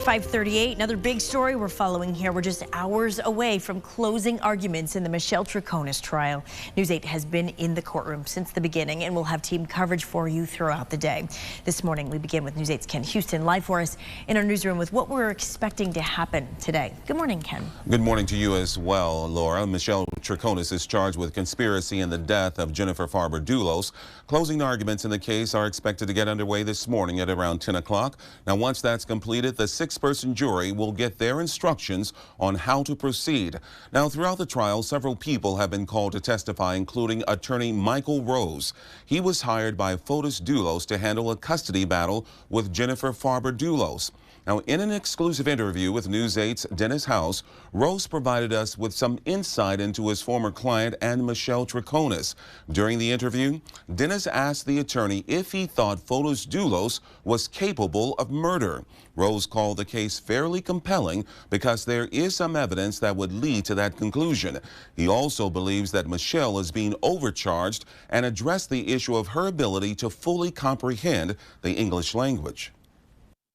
5:38, another big story we're following here. We're just hours away from closing arguments in the Michelle Troconis trial. News 8 has been in the courtroom since the beginning, and we'll have team coverage for you throughout the day. This morning, we begin with News 8's Ken Houston live for us in our newsroom with what we're expecting to happen today. Good morning, Ken. Good morning to you as well, Laura. Michelle Troconis is charged with conspiracy in the death of Jennifer Farber-Dulos. Closing arguments in the case are expected to get underway this morning at around 10 o'clock. Now, once that's completed, the six-person jury will get their instructions on how to proceed. Now, throughout the trial, several people have been called to testify, including attorney Michael Rose. He was hired by Fotis Dulos to handle a custody battle with Jennifer Farber-Dulos. Now, in an exclusive interview with News 8's Dennis House, Rose provided us with some insight into his former client and Michelle Troconis. During the interview, Dennis asked the attorney if he thought Fotis Dulos was capable of murder. Rose called the case fairly compelling because there is some evidence that would lead to that conclusion. He also believes that Michelle is being overcharged and addressed the issue of her ability to fully comprehend the English language.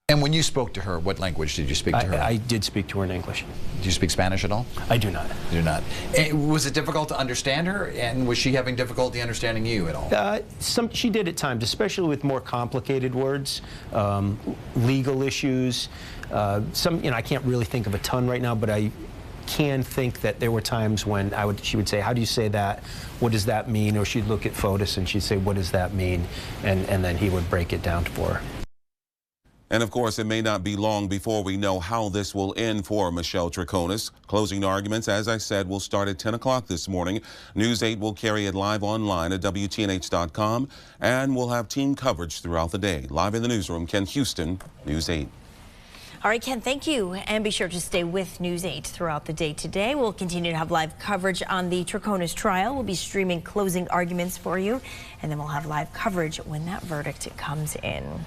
And when you spoke to her, what language did you speak to her? I did speak to her in English. Do you speak Spanish at all? I do not. You do not. And was it difficult to understand her? And was she having difficulty understanding you at all? She did at times, especially with more complicated words, legal issues. I can't really think of a ton right now, but I can think that there were times when she would say, "How do you say that? What does that mean?" Or she'd look at Fotis and she'd say, "What does that mean?" And then he would break it down for her. And of course, it may not be long before we know how this will end for Michelle Troconis. Closing arguments, as I said, will start at 10 o'clock this morning. News 8 will carry it live online at WTNH.com, and we'll have team coverage throughout the day. Live in the newsroom, Ken Houston, News 8. All right, Ken, thank you. And be sure to stay with News 8 throughout the day today. We'll continue to have live coverage on the Troconis trial. We'll be streaming closing arguments for you, and then we'll have live coverage when that verdict comes in.